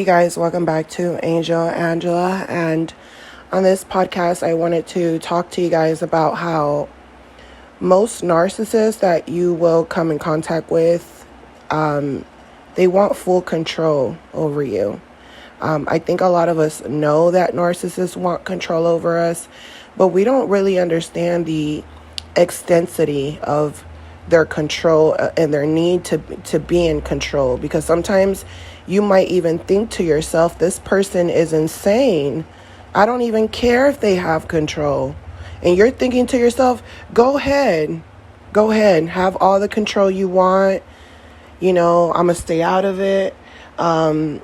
guys, welcome back to Angel Angela, and on this podcast I wanted to talk to you guys about how most narcissists that you will come in contact with, they want full control over you. I think a lot of us know that narcissists want control over us, but we don't really understand the extensity of their control and their need to be in control, because sometimes you might even think to yourself, this person is insane. I don't even care if they have control. And you're thinking to yourself, go ahead, have all the control you want. I'm going to stay out of it. A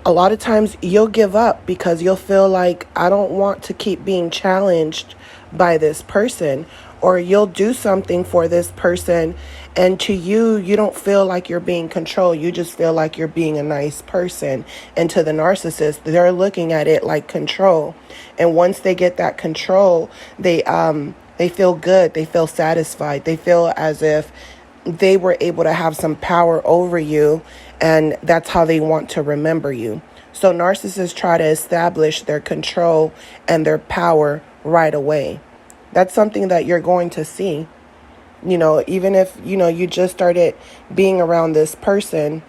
lot of times you'll give up because you'll feel like, I don't want to keep being challenged by this person. Or you'll do something for this person, and to you, you don't feel like you're being controlled. You just feel like you're being a nice person. And to the narcissist, they're looking at it like control. And once they get that control, they feel good. They feel satisfied. They feel as if they were able to have some power over you, and that's how they want to remember you. So narcissists try to establish their control and their power right away. That's something that you're going to see. Even if, you just started being around this person,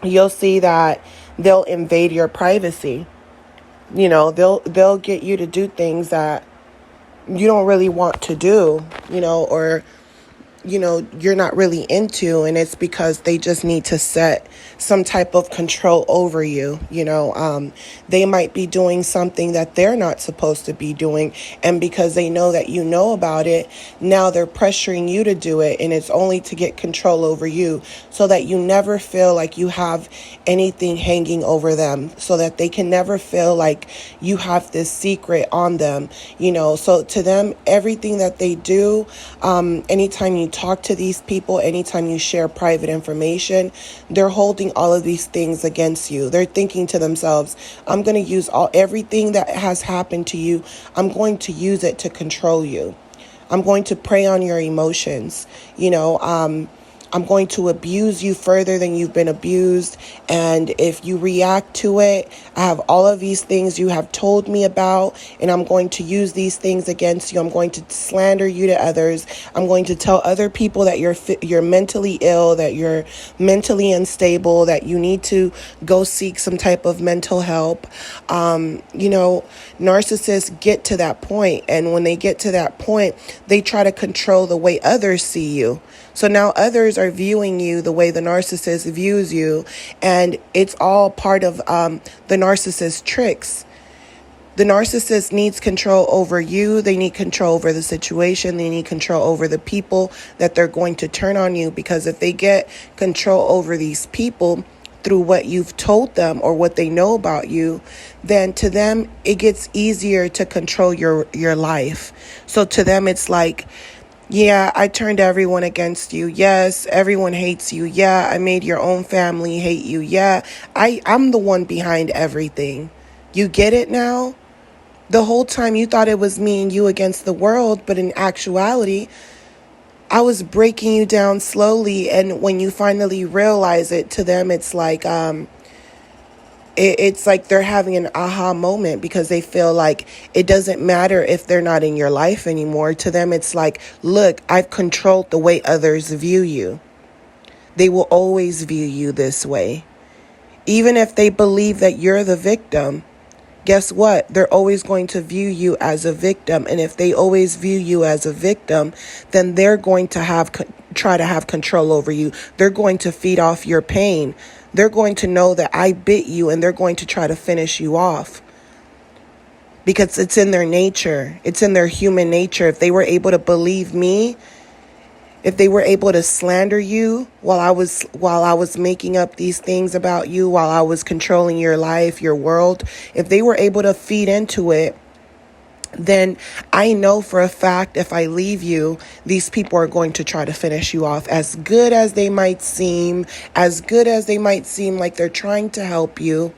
you'll see that they'll invade your privacy. They'll get you to do things that you don't really want to do, or you're not really into, and it's because they just need to set some type of control over you. They might be doing something that they're not supposed to be doing, and because they know that you know about it, now they're pressuring you to do it, and it's only to get control over you so that you never feel like you have anything hanging over them, so that they can never feel like you have this secret on them. So to them, everything that they do, anytime you talk to these people, anytime you share private information, they're holding all of these things against you. They're thinking to themselves, I'm going to use everything that has happened to you. I'm going to use it to control you. I'm going to prey on your emotions. I'm going to abuse you further than you've been abused. And if you react to it, I have all of these things you have told me about, and I'm going to use these things against you. I'm going to slander you to others. I'm going to tell other people that you're mentally ill, that you're mentally unstable, that you need to go seek some type of mental help. Narcissists get to that point, and when they get to that point, they try to control the way others see you. So now others are viewing you the way the narcissist views you, and it's all part of the narcissist tricks. The narcissist needs control over you. They need control over the situation. They need control over the people that they're going to turn on you, because if they get control over these people through what you've told them or what they know about you, then to them it gets easier to control your life. So to them it's like, yeah, I turned everyone against you. Yes, everyone hates you. Yeah, I made your own family hate you. Yeah, I'm the one behind everything. You get it now? The whole time you thought it was me and you against the world, but in actuality, I was breaking you down slowly. And when you finally realize it, to them, it's like, it's like they're having an aha moment, because they feel like it doesn't matter if they're not in your life anymore. To them, it's like, look, I've controlled the way others view you. They will always view you this way. Even if they believe that you're the victim, guess what? They're always going to view you as a victim. And if they always view you as a victim, then they're going to try to have control over you. They're going to feed off your pain. They're going to know that I bit you, and they're going to try to finish you off, because it's in their nature. It's in their human nature. If they were able to believe me, if they were able to slander you while I was making up these things about you, while I was controlling your life, your world, if they were able to feed into it, then I know for a fact if I leave you, these people are going to try to finish you off. As good as they might seem like they're trying to help you,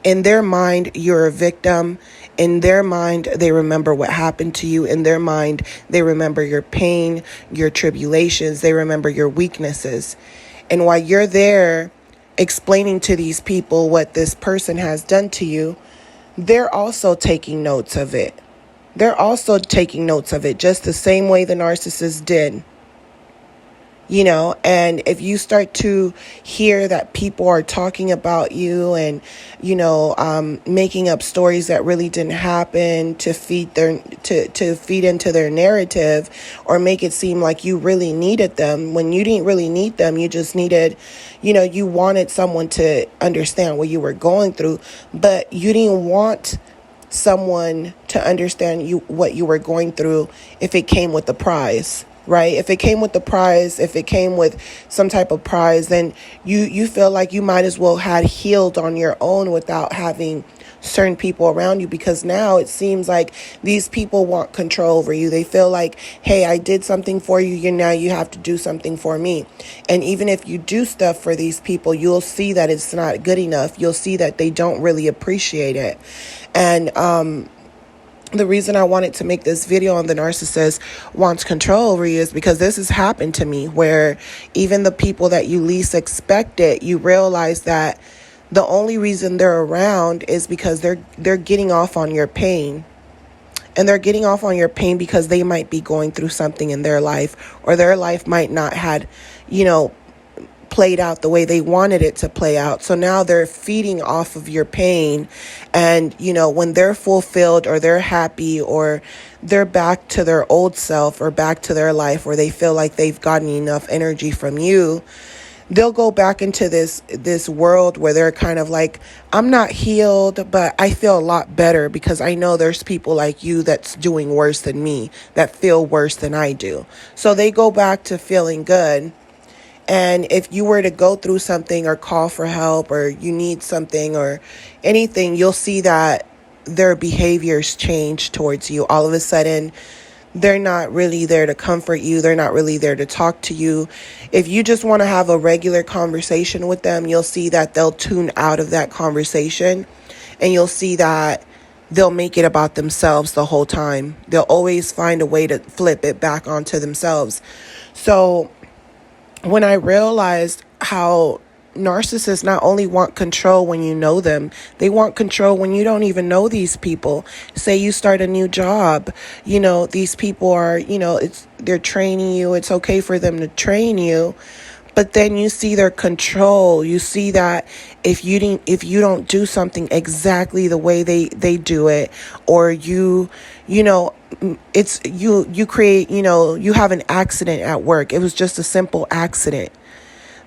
in their mind, you're a victim. In their mind, they remember what happened to you. In their mind, they remember your pain, your tribulations. They remember your weaknesses. And while you're there explaining to these people what this person has done to you, they're also taking notes of it. They're also taking notes of it just the same way the narcissist did. And if you start to hear that people are talking about you and, making up stories that really didn't happen to feed to feed into their narrative, or make it seem like you really needed them when you didn't really need them, you just needed, you wanted someone to understand what you were going through, but you didn't want someone to understand what you were going through if it came with the prize. Right? If it came with the prize, if it came with some type of prize, then you feel like you might as well had healed on your own without having certain people around you, because now it seems like these people want control over you. They feel like, hey, I did something for you, now you have to do something for me. And even if you do stuff for these people, you'll see that it's not good enough. You'll see that they don't really appreciate it. And the reason I wanted to make this video on the narcissist wants control over you is because this has happened to me, where even the people that you least expect it, you realize that the only reason they're around is because they're getting off on your pain. And they're getting off on your pain because they might be going through something in their life, or their life might not had, played out the way they wanted it to play out. So now they're feeding off of your pain. And, when they're fulfilled, or they're happy, or they're back to their old self, or back to their life where they feel like they've gotten enough energy from you, they'll go back into this world where they're kind of like, I'm not healed, but I feel a lot better because I know there's people like you that's doing worse than me, that feel worse than I do. So they go back to feeling good. And if you were to go through something, or call for help, or you need something or anything, you'll see that their behaviors change towards you. All of a sudden, they're not really there to comfort you. They're not really there to talk to you. If you just want to have a regular conversation with them, you'll see that they'll tune out of that conversation, and you'll see that they'll make it about themselves the whole time. They'll always find a way to flip it back onto themselves. So when I realized how narcissists not only want control when you know them, they want control when you don't even know these people. Say you start a new job, these people are, they're training you. It's okay for them to train you. But then you see their control. You see that if you don't do something exactly the way they do it, or it's you create, you have an accident at work. It was just a simple accident.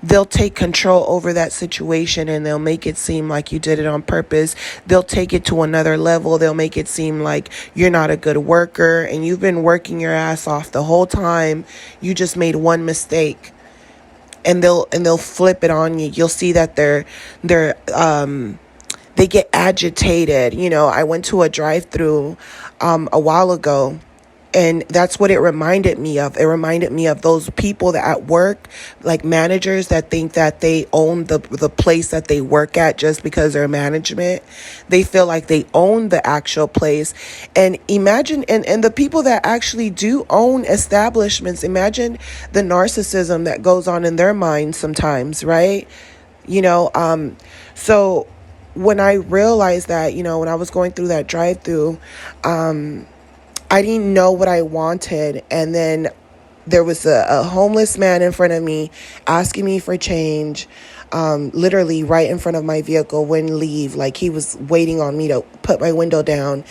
They'll take control over that situation, and they'll make it seem like you did it on purpose. They'll take it to another level. They'll make it seem like you're not a good worker, and you've been working your ass off the whole time. You just made one mistake. And they'll flip it on you. You'll see that they get agitated. I went to a drive-through a while ago, and that's what it reminded me of. It reminded me of those people that at work, like managers that think that they own the place that they work at just because they're management. They feel like they own the actual place. And imagine, and the people that actually do own establishments, imagine the narcissism that goes on in their minds sometimes, right? So when I realized that, when I was going through that drive-through, I didn't know what I wanted. And then there was a homeless man in front of me asking me for change, literally right in front of my vehicle, wouldn't leave. Like he was waiting on me to put my window down.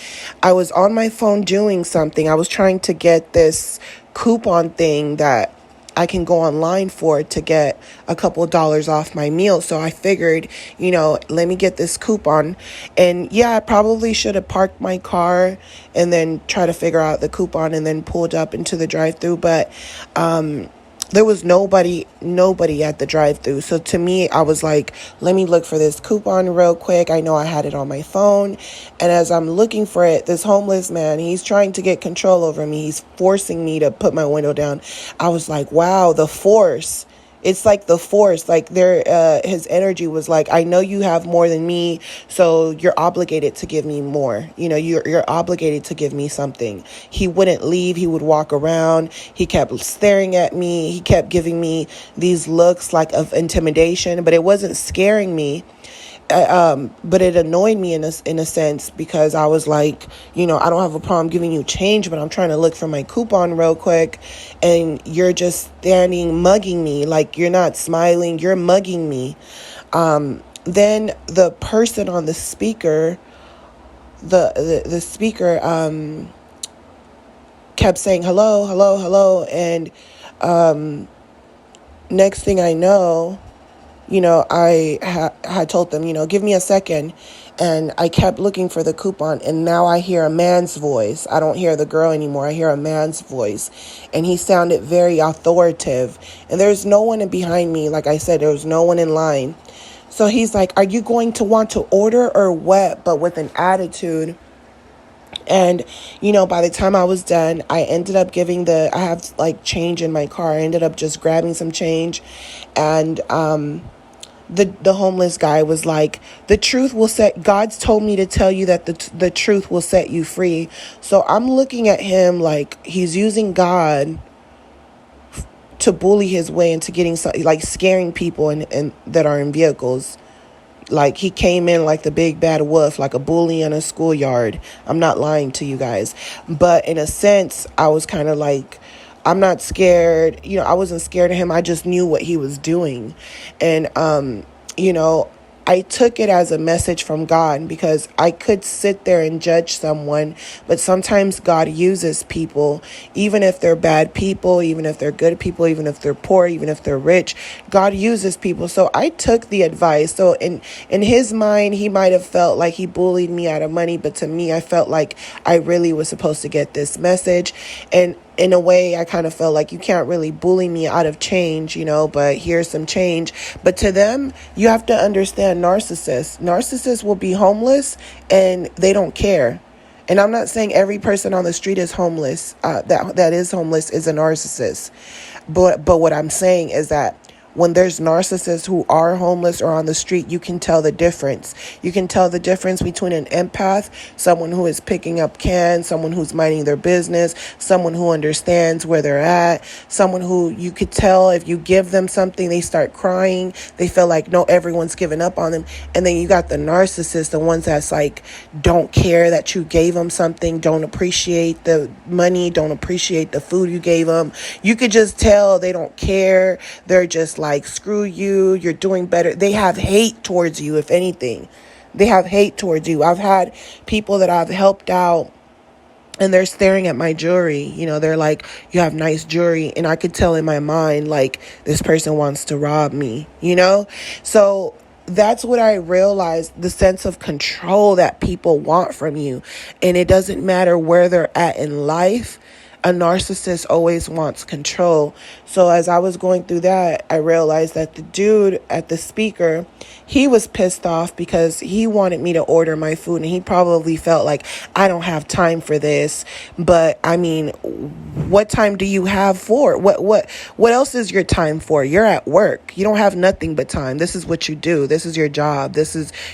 I was on my phone doing something. I was trying to get this coupon thing that I can go online for to get a couple dollars off my meal. So I figured, let me get this coupon. And yeah, I probably should have parked my car and then try to figure out the coupon and then pulled up into the drive-thru. But there was nobody at the drive-thru. So to me, I was like, let me look for this coupon real quick. I know I had it on my phone. And as I'm looking for it, this homeless man, he's trying to get control over me. He's forcing me to put my window down. I was like, wow, the force. It's like the force, like his energy was like, I know you have more than me, so you're obligated to give me more. You're obligated to give me something. He wouldn't leave. He would walk around. He kept staring at me. He kept giving me these looks like of intimidation, but it wasn't scaring me. But it annoyed me in a sense, because I was like, I don't have a problem giving you change, but I'm trying to look for my coupon real quick, and you're just standing mugging me. Like, you're not smiling, you're mugging me. Then the person on the speaker, the speaker kept saying hello, hello, hello, and next thing I know, I had told them, give me a second. And I kept looking for the coupon. And now I hear a man's voice. I don't hear the girl anymore. I hear a man's voice. And he sounded very authoritative. And there's no one behind me. Like I said, there was no one in line. So he's like, are you going to want to order or what? But with an attitude. And, by the time I was done, I ended up I have like change in my car. I ended up just grabbing some change. And, the homeless guy was like, God's told me to tell you that the truth will set you free. So I'm looking at him like he's using God to bully his way into getting like scaring people and that are in vehicles. Like, he came in like the big bad wolf, like a bully in a schoolyard. I'm not lying to you guys. But in a sense, I was kind of like, I'm not scared. I wasn't scared of him. I just knew what he was doing. And, I took it as a message from God, because I could sit there and judge someone, but sometimes God uses people, even if they're bad people, even if they're good people, even if they're poor, even if they're rich. God uses people. So I took the advice. So in his mind, he might have felt like he bullied me out of money, but to me, I felt like I really was supposed to get this message. And in a way, I kind of felt like, you can't really bully me out of change, but here's some change. But to them, you have to understand narcissists. Narcissists will be homeless and they don't care. And I'm not saying every person on the street is homeless, that is homeless is a narcissist. But what I'm saying is that when there's narcissists who are homeless or on the street, you can tell the difference. You can tell the difference between an empath, someone who is picking up cans, someone who's minding their business, someone who understands where they're at, someone who you could tell if you give them something, they start crying. They feel like, no, everyone's giving up on them. And then you got the narcissist, the ones that's like, don't care that you gave them something, don't appreciate the money, don't appreciate the food you gave them. You could just tell they don't care. They're just like, screw you, you're doing better. They have hate towards you. If anything, they have hate towards you. I've had people that I've helped out and they're staring at my jewelry. They're like, you have nice jewelry. And I could tell in my mind, like, this person wants to rob me, So that's what I realized, the sense of control that people want from you. And it doesn't matter where they're at in life. A narcissist always wants control. So as I was going through that, I realized that the dude at the speaker, he was pissed off because he wanted me to order my food. And he probably felt like, I don't have time for this. But I mean, what time do you have for? What else is your time for? You're at work. You don't have nothing but time. This is what you do. This is your job.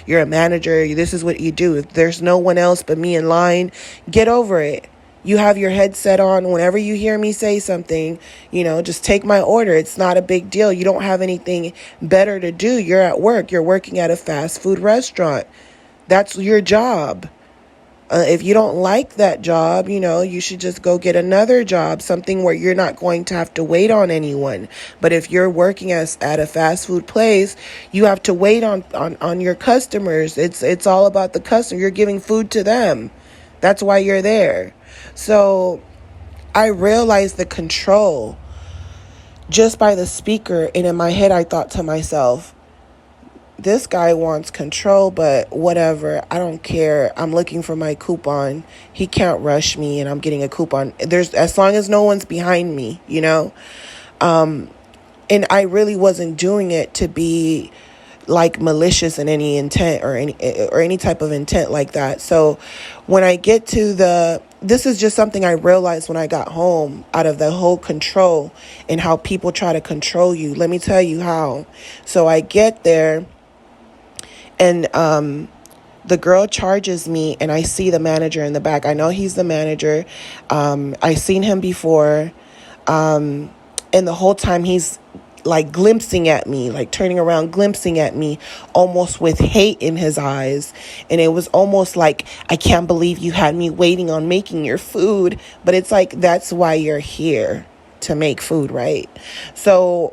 You're a manager. This is what you do. If there's no one else but me in line, get over it. You have your headset on. Whenever you hear me say something, just take my order. It's not a big deal. You don't have anything better to do. You're at work. You're working at a fast food restaurant. That's your job. If you don't like that job, you should just go get another job, something where you're not going to have to wait on anyone. But if you're working at a fast food place, you have to wait on your customers. It's all about the customer. You're giving food to them. That's why you're there. So I realized the control just by the speaker. And in my head, I thought to myself, this guy wants control, but whatever. I don't care. I'm looking for my coupon. He can't rush me and I'm getting a coupon. As long as no one's behind me, And I really wasn't doing it to be like malicious in any intent or any type of intent like that. So when I get to this is just something I realized when I got home out of the whole control and how people try to control you. Let me tell you how. So I get there and the girl charges me and I see the manager in the back. I know he's the manager. I seen him before. And the whole time he's like glimpsing at me, like turning around, glimpsing at me, almost with hate in his eyes. And it was almost like, I can't believe you had me waiting on making your food. But it's like, that's why you're here, to make food, right? So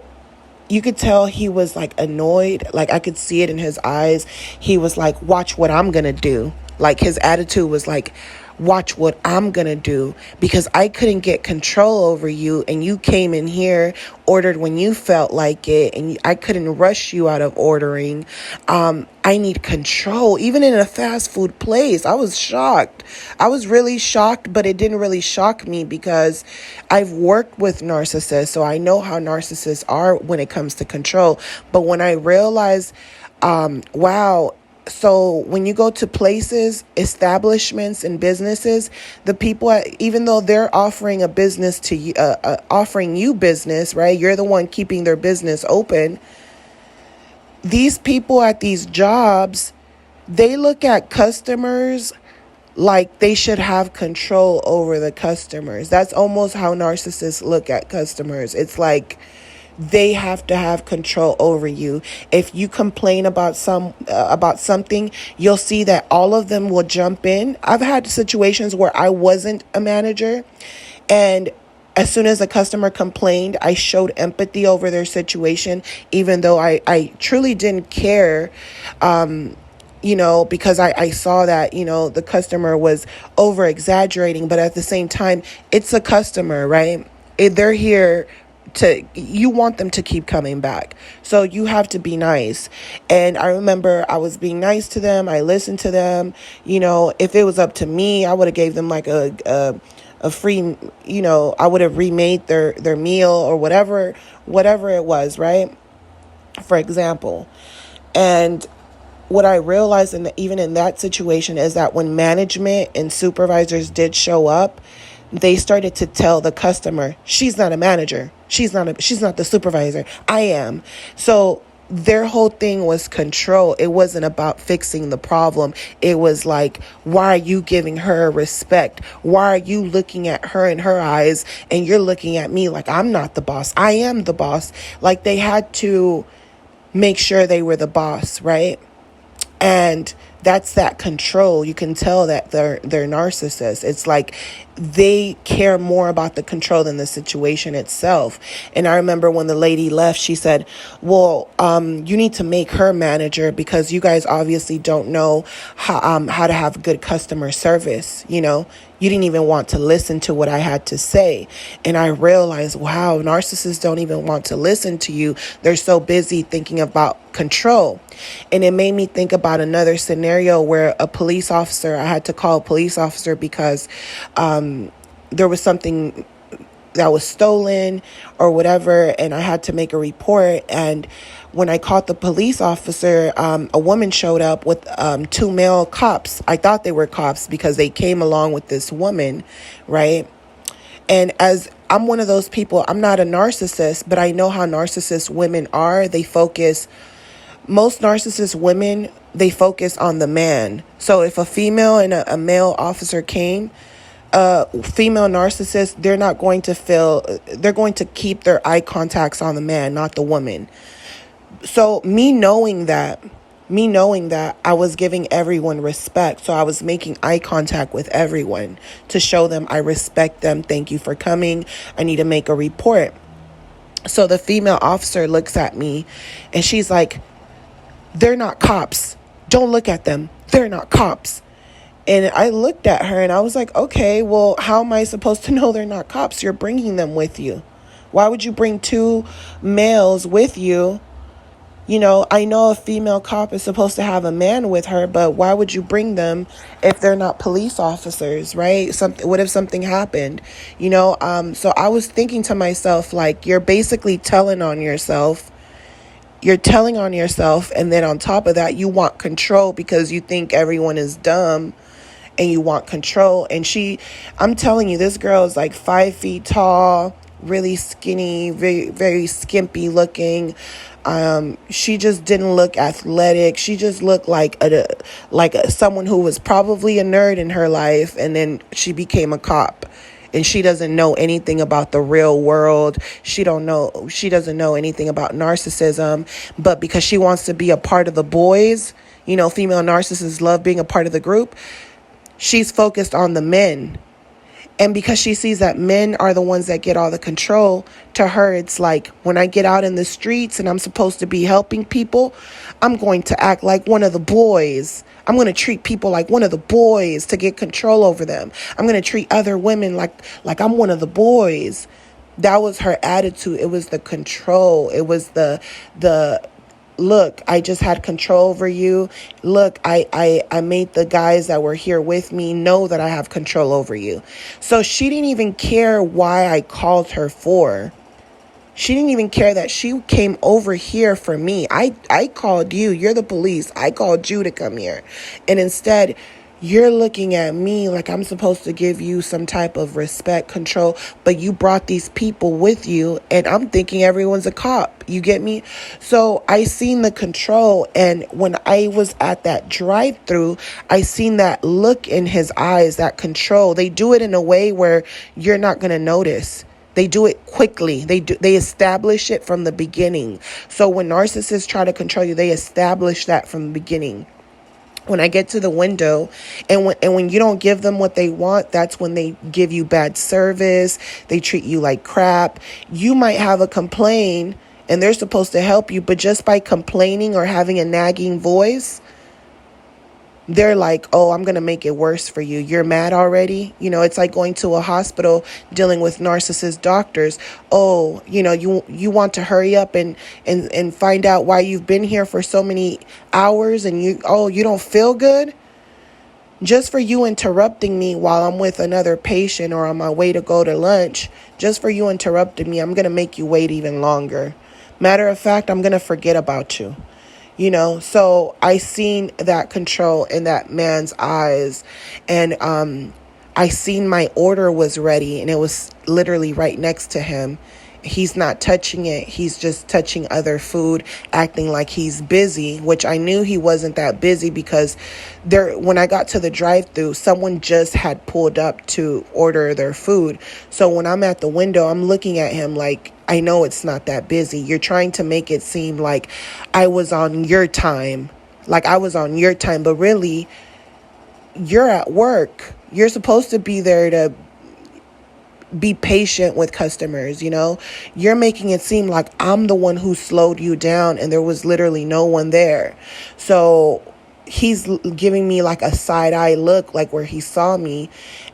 you could tell he was like annoyed. Like I could see it in his eyes. He was like, watch what I'm gonna do. Like his attitude was like, watch what I'm gonna do, because I couldn't get control over you and you came in here, ordered when you felt like it, and I couldn't rush you out of ordering. I need control. Even in a fast food place, I was shocked. I was really shocked, but it didn't really shock me because I've worked with narcissists, so I know how narcissists are when it comes to control. But when I realized, wow, so when you go to places, establishments and businesses, the people, even though they're offering a business to you, offering you business, right? You're the one keeping their business open. These people at these jobs, they look at customers like they should have control over the customers. That's almost how narcissists look at customers. It's like they have to have control over you. If you complain about something, you'll see that all of them will jump in. I've had situations where I wasn't a manager, and as soon as a customer complained, I showed empathy over their situation, even though I truly didn't care, because I saw that, the customer was over exaggerating. But at the same time, it's a customer, right? They're here you want them to keep coming back. So you have to be nice. And I remember I was being nice to them. I listened to them. If it was up to me, I would have gave them like a free, I would have remade their meal or whatever it was, right? For example. And what I realized even in that situation is that when management and supervisors did show up, they started to tell the customer, she's not a manager. She's not the supervisor. I am. So their whole thing was control. It wasn't about fixing the problem. It was like, why are you giving her respect? Why are you looking at her in her eyes and you're looking at me like I'm not the boss? I am the boss. Like they had to make sure they were the boss, right? And that's that control. You can tell that they're narcissists. It's like they care more about the control than the situation itself. And I remember when the lady left, she said, well, you need to make her manager because you guys obviously don't know how to have good customer service. You didn't even want to listen to what I had to say. And I realized, wow, narcissists don't even want to listen to you. They're so busy thinking about control. And it made me think about another scenario where I had to call a police officer because there was something that was stolen or whatever, and I had to make a report. And when I called the police officer, a woman showed up with 2 male cops. I thought they were cops because they came along with this woman, right? And as I'm one of those people, I'm not a narcissist, but I know how narcissist women are. Most narcissist women, they focus on the man. So if a female and a male officer came, female narcissists, they're going to keep their eye contacts on the man, not the woman. So me knowing that, I was giving everyone respect. So I was making eye contact with everyone to show them I respect them. Thank you for coming. I need to make a report. So the female officer looks at me and she's like, they're not cops. Don't look at them. They're not cops. And I looked at her and I was like, okay, well, how am I supposed to know they're not cops? You're bringing them with you. Why would you bring 2 males with you? I know a female cop is supposed to have a man with her, but why would you bring them if they're not police officers, right? What if something happened? So I was thinking to myself, like, you're basically telling on yourself. You're telling on yourself, and then on top of that, you want control because you think everyone is dumb and you want control. And I'm telling you, this girl is like 5 feet tall, really skinny, very, very skimpy looking. She just didn't look athletic. She just looked like someone who was probably a nerd in her life, and then she became a cop. And she doesn't know anything about the real world. She doesn't know anything about narcissism. But because she wants to be a part of the boys, female narcissists love being a part of the group. She's focused on the men. And because she sees that men are the ones that get all the control, to her, it's like, when I get out in the streets and I'm supposed to be helping people, I'm going to act like one of the boys. I'm going to treat people like one of the boys to get control over them. I'm going to treat other women like I'm one of the boys. That was her attitude. It was the control. It was the look, I just had control over you. Look, I made the guys that were here with me know that I have control over you. So she didn't even care why I called her for. She didn't even care that she came over here for me. I called you. You're the police. I called you to come here. And instead, you're looking at me like I'm supposed to give you some type of respect, control, but you brought these people with you, and I'm thinking everyone's a cop. You get me? So I seen the control, and when I was at that drive-through, I seen that look in his eyes, that control. They do it in a way where you're not going to notice. They do it quickly. They establish it from the beginning. So when narcissists try to control you, they establish that from the beginning. When I get to the window, and when you don't give them what they want, that's when they give you bad service. They treat you like crap. You might have a complaint, and they're supposed to help you, but just by complaining or having a nagging voice, they're like, oh, I'm going to make it worse for you. You're mad already. It's like going to a hospital dealing with narcissist doctors. Oh, you want to hurry up and find out why you've been here for so many hours, and you don't feel good? Just for you interrupting me while I'm with another patient or on my way to go to lunch, just for you interrupting me, I'm going to make you wait even longer. Matter of fact, I'm going to forget about you. So I seen that control in that man's eyes, and I seen my order was ready, and it was literally right next to him. He's not touching it. He's just touching other food, acting like he's busy, which I knew he wasn't that busy because when I got to the drive-thru, someone just had pulled up to order their food. So when I'm at the window, I'm looking at him like, I know it's not that busy. You're trying to make it seem like I was on your time, but really, you're at work. You're supposed to be there to be patient with customers, You're making it seem like I'm the one who slowed you down, and there was literally no one there. So he's giving me like a side-eye look, like where he saw me.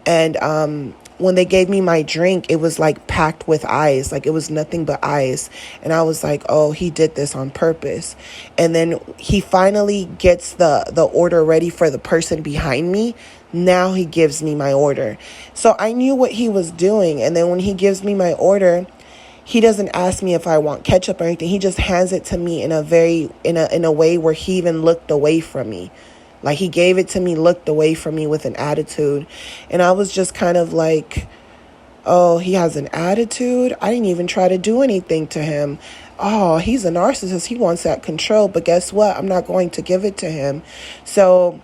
And when they gave me my drink, it was like packed with ice, like it was nothing but ice. And I was like, oh, he did this on purpose. And then he finally gets the order ready for the person behind me. Now he gives me my order. So I knew what he was doing. And then when he gives me my order, he doesn't ask me if I want ketchup or anything. He just hands it to me in a way where he even looked away from me. Like he gave it to me, looked away from me with an attitude. And I was just kind of like, oh, he has an attitude? I didn't even try to do anything to him. Oh, he's a narcissist. He wants that control. But guess what? I'm not going to give it to him. So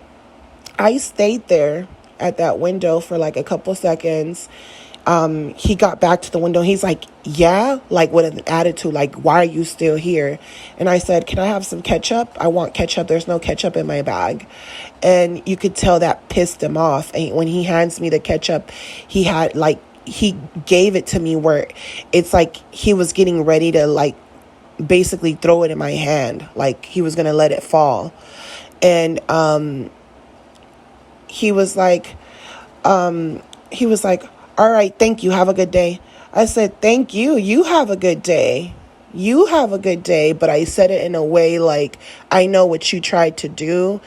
I stayed there at that window for like a couple seconds. He got back to the window. He's like, yeah, like with an attitude, like, why are you still here? And I said, can I have some ketchup? I want ketchup. There's no ketchup in my bag. And you could tell that pissed him off. And when he hands me the ketchup, he gave it to me where it's like he was getting ready to like basically throw it in my hand. Like he was going to let it fall. And, he was like, all right, thank you. Have a good day. I said, thank you. You have a good day. You have a good day. But I said it in a way like, I know what you tried to do.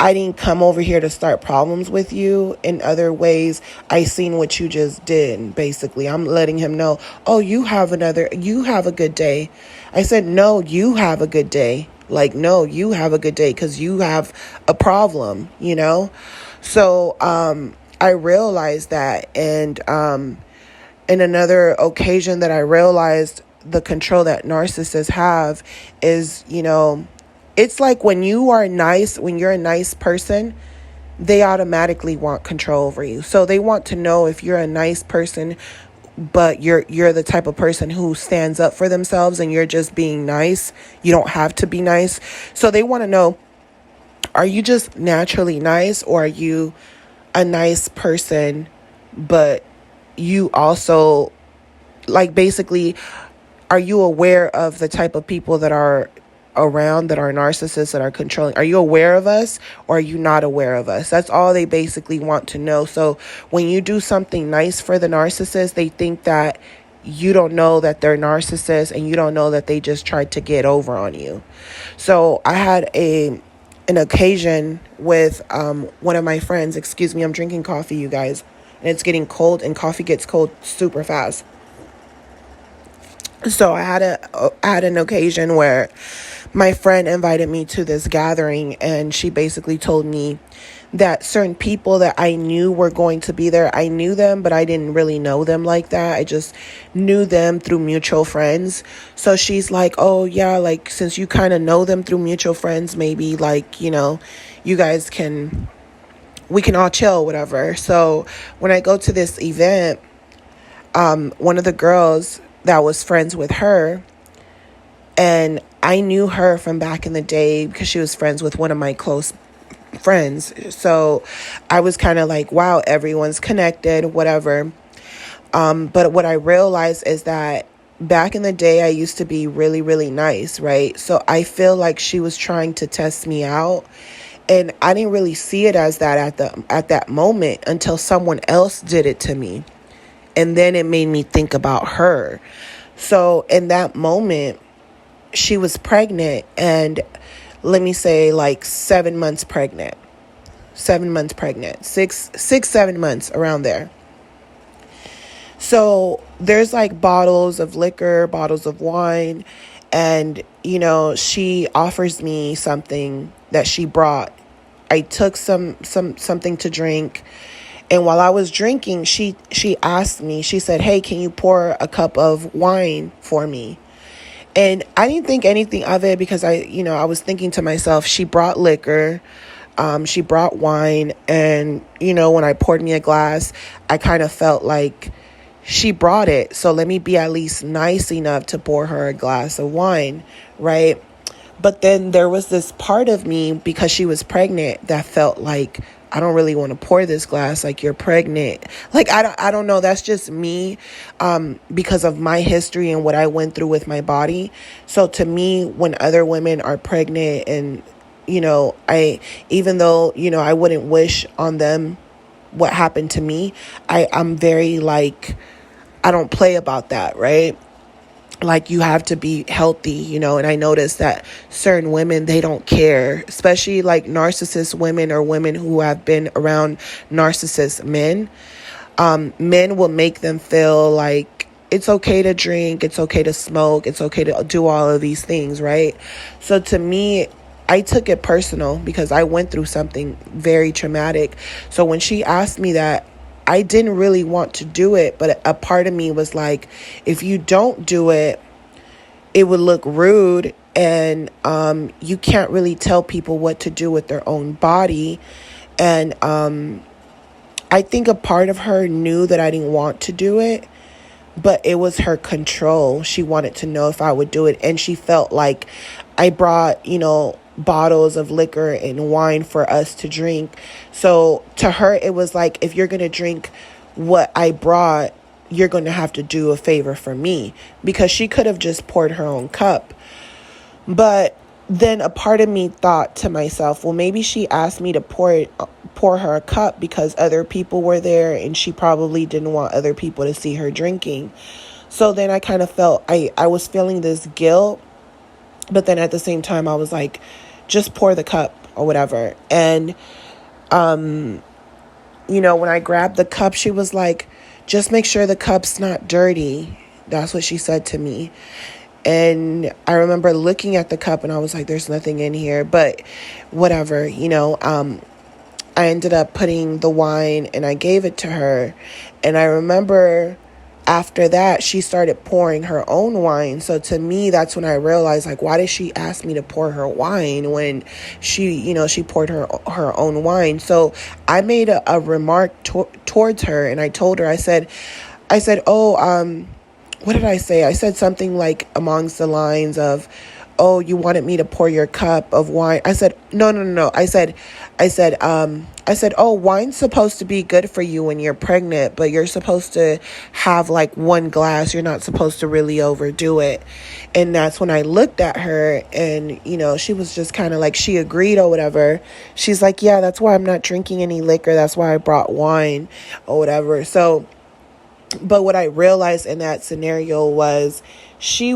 I didn't come over here to start problems with you. In other ways, I seen what you just did. Basically, I'm letting him know, oh, you have a good day. I said, no, you have a good day. Like, no, you have a good day because you have a problem, you know? So, I realized that. And, in another occasion that I realized the control that narcissists have is, it's like when you're a nice person, they automatically want control over you. So they want to know if you're a nice person, but you're the type of person who stands up for themselves and you're just being nice. You don't have to be nice. So they want to know, are you just naturally nice, or are you a nice person, but you also, like, basically, are you aware of the type of people that are around, that are narcissists, that are controlling? Are you aware of us, or are you not aware of us? That's all they basically want to know. So when you do something nice for the narcissist, they think that you don't know that they're narcissists, and you don't know that they just tried to get over on you. So I had an occasion with one of my friends. Excuse me, I'm drinking coffee, you guys, and it's getting cold, and coffee gets cold super fast. So I had an occasion where my friend invited me to this gathering, and she basically told me that certain people that I knew were going to be there, I knew them, but I didn't really know them like that. I just knew them through mutual friends. So she's like, oh yeah, like, since you kind of know them through mutual friends, maybe, like, you guys we can all chill, whatever. So when I go to this event, one of the girls that was friends with her, and I knew her from back in the day because she was friends with one of my close friends. So I was kind of like, wow, everyone's connected, whatever. But what I realized is that back in the day, I used to be really, really nice, right? So I feel like she was trying to test me out. And I didn't really see it as that at that moment until someone else did it to me. And then it made me think about her. So in that moment, she was pregnant, and let me say like 7 months pregnant, 7 months, around there. So there's like bottles of liquor, bottles of wine, and, she offers me something that she brought. I took something to drink. And while I was drinking, she asked me, she said, hey, can you pour a cup of wine for me? And I didn't think anything of it because I was thinking to myself, she brought liquor, she brought wine. And, when I poured me a glass, I kind of felt like she brought it. So let me be at least nice enough to pour her a glass of wine, right? But then there was this part of me, because she was pregnant, that felt like, I don't really want to pour this glass. Like, you're pregnant. Like, I don't know. That's just me, because of my history and what I went through with my body. So to me, when other women are pregnant and, even though, I wouldn't wish on them what happened to me, I'm very like, I don't play about that, right? Like, you have to be healthy, and I noticed that certain women, they don't care, especially like narcissist women or women who have been around narcissist men. Men will make them feel like it's okay to drink, it's okay to smoke, it's okay to do all of these things, right? So to me, I took it personal because I went through something very traumatic. So when she asked me that, I didn't really want to do it, but a part of me was like, if you don't do it, it would look rude, and you can't really tell people what to do with their own body. And I think a part of her knew that I didn't want to do it, but it was her control. She wanted to know if I would do it, and she felt like I brought, bottles of liquor and wine for us to drink. So to her, it was like, if you're going to drink what I brought, you're going to have to do a favor for me, because she could have just poured her own cup. But then a part of me thought to myself, well, maybe she asked me to pour her a cup because other people were there, and she probably didn't want other people to see her drinking. So then I kind of felt, I was feeling this guilt, but then at the same time, I was like, just pour the cup. or whatever. And, when I grabbed the cup, she was like, just make sure the cup's not dirty. That's what she said to me. And I remember looking at the cup and I was like, there's nothing in here, but whatever, I ended up putting the wine and I gave it to her. And I remember after that, she started pouring her own wine. So to me, that's when I realized, like, why did she ask me to pour her wine when she poured her own wine? So I made a remark towards her, and I told her, I said, oh, what did I say? I said something like amongst the lines of, oh, you wanted me to pour your cup of wine. I said, no. I said, oh, wine's supposed to be good for you when you're pregnant, but you're supposed to have like one glass. You're not supposed to really overdo it. And that's when I looked at her and, she was just kind of like, she agreed or whatever. She's like, yeah, that's why I'm not drinking any liquor. That's why I brought wine or whatever. So, but what I realized in that scenario was she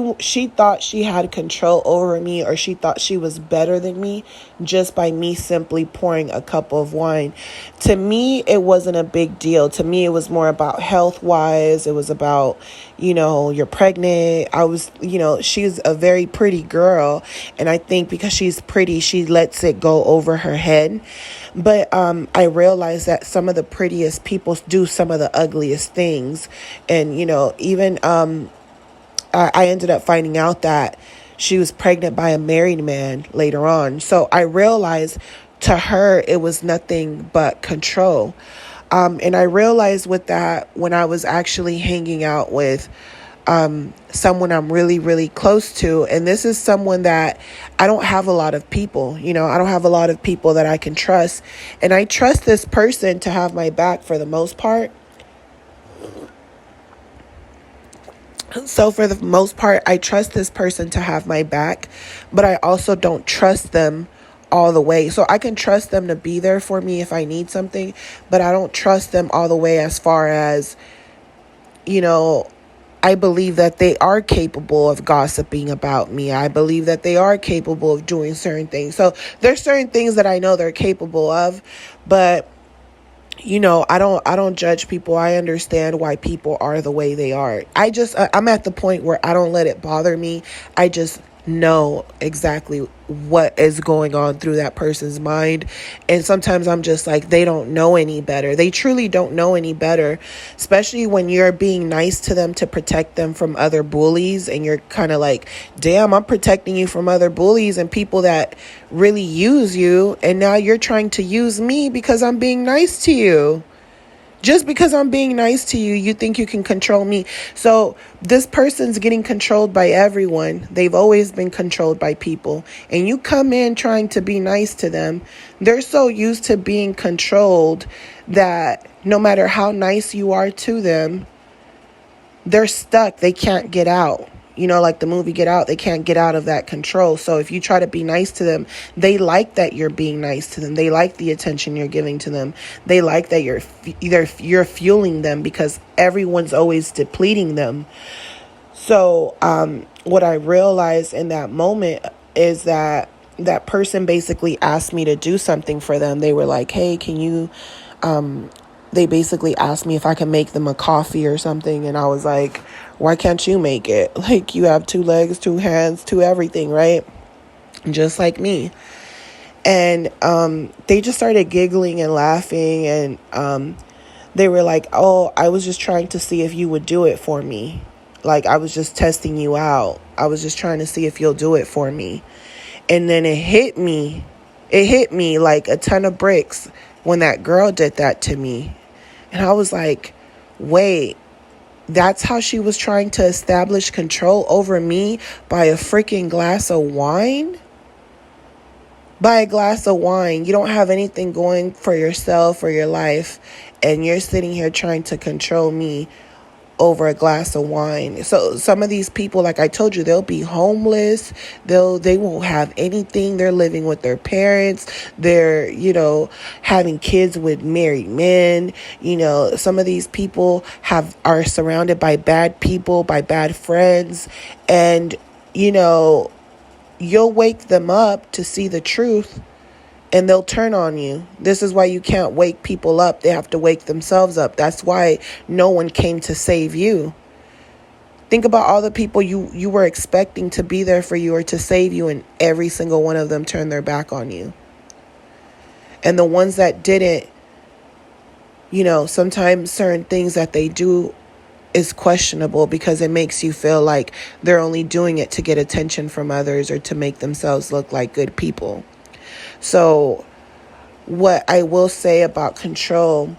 thought she had control over me, or she thought she was better than me just by me simply pouring a cup of wine. To me, it wasn't a big deal. To me, it was more about health-wise. It was about, you're pregnant. She's a very pretty girl. And I think because she's pretty, she lets it go over her head. But I realized that some of the prettiest people do some of the ugliest things. And, even I ended up finding out that she was pregnant by a married man later on. So I realized to her it was nothing but control. And I realized with that when I was actually hanging out with someone I'm really, really close to. And this is someone that I don't have a lot of people, I don't have a lot of people that I can trust. And I trust this person to have my back for the most part. So for the most part, I trust this person to have my back, but I also don't trust them all the way. So I can trust them to be there for me if I need something, but I don't trust them all the way as far as, I believe that they are capable of gossiping about me. I believe that they are capable of doing certain things. So there's certain things that I know they're capable of, but I don't judge people. I understand why people are the way they are. I'm at the point where I don't let it bother me. I just know exactly what is going on through that person's mind. And sometimes I'm just like, they don't know any better. They truly don't know any better, especially when you're being nice to them to protect them from other bullies. And you're kind of like, damn, I'm protecting you from other bullies and people that really use you. And now you're trying to use me because I'm being nice to you. Just because I'm being nice to you, you think you can control me. So this person's getting controlled by everyone. They've always been controlled by people. And you come in trying to be nice to them. They're so used to being controlled that no matter how nice you are to them, they're stuck. They can't get out. Like the movie Get Out, they can't get out of that control. So if you try to be nice to them, they like that you're being nice to them. They like the attention you're giving to them. They like that you're fueling them because everyone's always depleting them. So what I realized in that moment is that person basically asked me to do something for them. They were like, hey, can you... They basically asked me if I could make them a coffee or something. And I was like, why can't you make it? Like, you have 2 legs, 2 hands, 2 everything, right? Just like me. And they just started giggling and laughing. And they were like, oh, I was just trying to see if you would do it for me. Like, I was just testing you out. I was just trying to see if you'll do it for me. And then it hit me. It hit me like a ton of bricks when that girl did that to me. And I was like, wait, that's how she was trying to establish control over me by a freaking glass of wine? By a glass of wine. You don't have anything going for yourself or your life, and you're sitting here trying to control me over a glass of wine. So some of these people, like I told you, they'll be homeless. They won't have anything. They're living with their parents. They're, having kids with married men. Some of these people are surrounded by bad people, by bad friends. And, you'll wake them up to see the truth. and they'll turn on you. This is why you can't wake people up. They have to wake themselves up. That's why no one came to save you. Think about all the people you were expecting to be there for you or to save you, and every single one of them turned their back on you. And the ones that didn't, sometimes certain things that they do is questionable because it makes you feel like they're only doing it to get attention from others or to make themselves look like good people. So what I will say about control,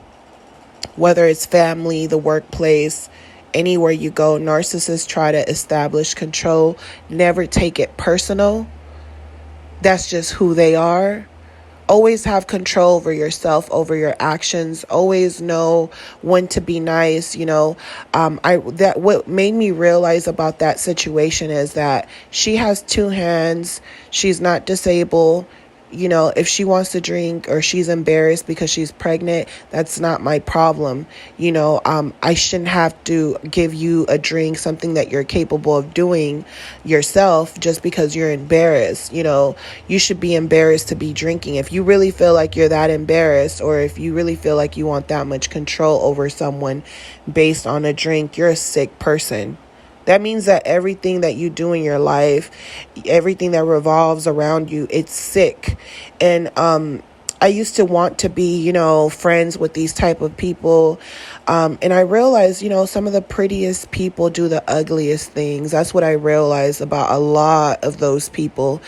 whether it's family, the workplace, anywhere you go, narcissists try to establish control. Never take it personal. That's just who they are. Always have control over yourself, over your actions. Always know when to be nice. What made me realize about that situation is that she has two hands. She's not disabled. If she wants to drink or she's embarrassed because she's pregnant, that's not my problem. I shouldn't have to give you a drink, something that you're capable of doing yourself just because you're embarrassed. You should be embarrassed to be drinking. If you really feel like you're that embarrassed, or if you really feel like you want that much control over someone based on a drink, you're a sick person. That means that everything that you do in your life, everything that revolves around you, it's sick. And I used to want to be, friends with these type of people. And I realized, some of the prettiest people do the ugliest things. That's what I realized about a lot of those people.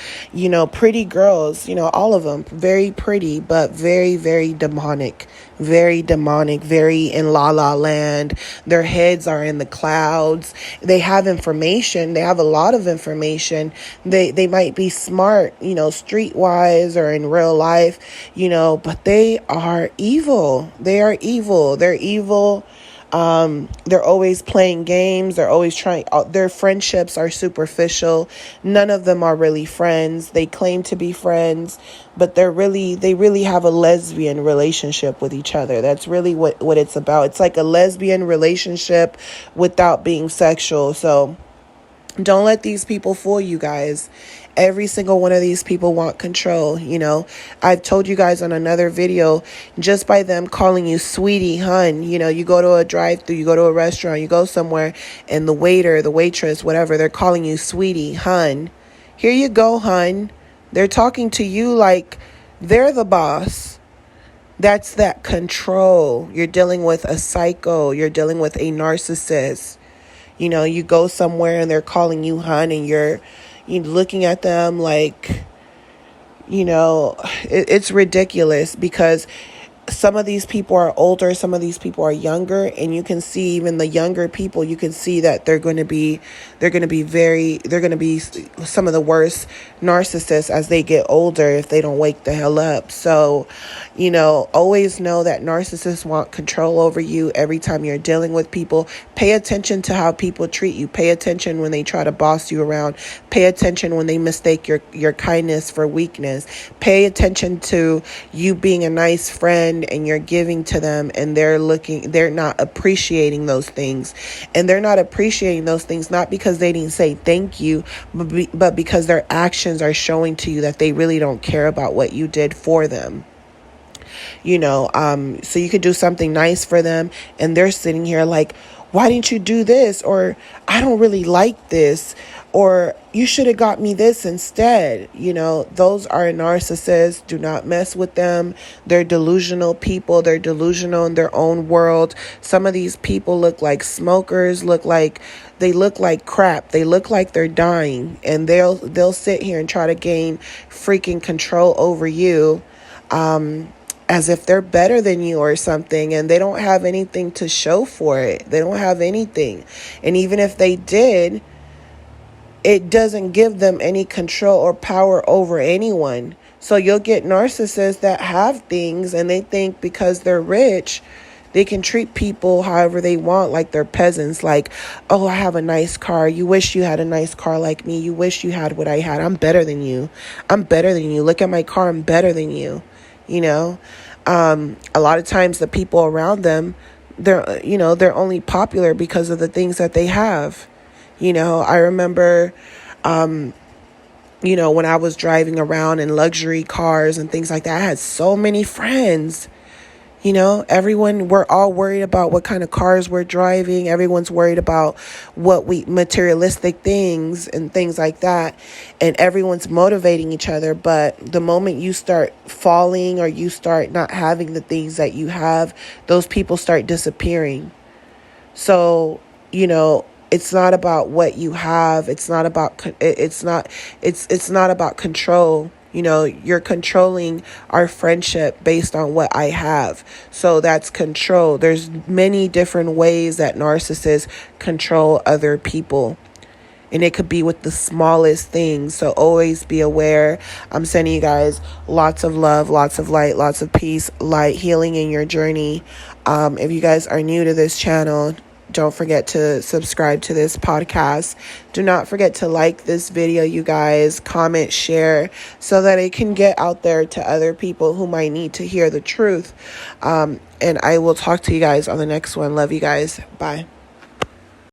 Pretty girls, all of them, very pretty, but very, very demonic. Very demonic, very in la la land. Their heads are in the clouds. They have information. They have a lot of information. They might be smart, streetwise or in real life, but they are evil. They are evil. They're evil. They're always playing games. They're always trying. Their friendships are superficial. None of them are really friends. They claim to be friends, but they really have a lesbian relationship with each other. That's really what it's about. It's like a lesbian relationship without being sexual. So don't let these people fool you guys. Every single one of these people want control. I've told you guys on another video, just by them calling you sweetie, hun, you go to a drive-thru, you go to a restaurant, you go somewhere, and the waiter, the waitress, whatever, they're calling you sweetie, hun. Here you go, hun. They're talking to you like they're the boss. That's that control. You're dealing with a psycho. You're dealing with a narcissist. You go somewhere and they're calling you hun, and you're looking at them like, it's ridiculous because some of these people are older, some of these people are younger, and you can see even the younger people, you can see that they're going to be some of the worst narcissists as they get older if they don't wake the hell up. So, always know that narcissists want control over you every time you're dealing with people. Pay attention to how people treat you. Pay attention when they try to boss you around. Pay attention when they mistake your kindness for weakness. Pay attention to you being a nice friend and you're giving to them, and they're not appreciating those things. And they're not appreciating those things not because they didn't say thank you, but because their actions are showing to you that they really don't care about what you did for them. So you could do something nice for them and they're sitting here like, why didn't you do this? Or I don't really like this. Or you should have got me this instead. Those are narcissists. Do not mess with them. They're delusional people. They're delusional in their own world. Some of these people look like smokers, they look like crap. They look like they're dying, and they'll sit here and try to gain freaking control over you. As if they're better than you or something, and they don't have anything to show for it. They don't have anything. And even if they did, it doesn't give them any control or power over anyone. So you'll get narcissists that have things, and they think because they're rich, they can treat people however they want, like they're peasants. Like, oh, I have a nice car. You wish you had a nice car like me. You wish you had what I had. I'm better than you. I'm better than you. Look at my car. I'm better than you. A lot of times the people around them, they're only popular because of the things that they have. I remember when I was driving around in luxury cars and things like that, I had so many friends. We're all worried about what kind of cars we're driving. Everyone's worried about materialistic things and things like that. And everyone's motivating each other. But the moment you start falling or you start not having the things that you have, those people start disappearing. So, it's not about what you have. It's not about control. You're controlling our friendship based on what I have. So that's control. There's many different ways that narcissists control other people. And it could be with the smallest things. So always be aware. I'm sending you guys lots of love, lots of light, lots of peace, light, healing in your journey. If you guys are new to this channel, don't forget to subscribe to this podcast. Do not forget to like this video, you guys. Comment, share, so that it can get out there to other people who might need to hear the truth. And I will talk to you guys on the next one. Love you guys. Bye.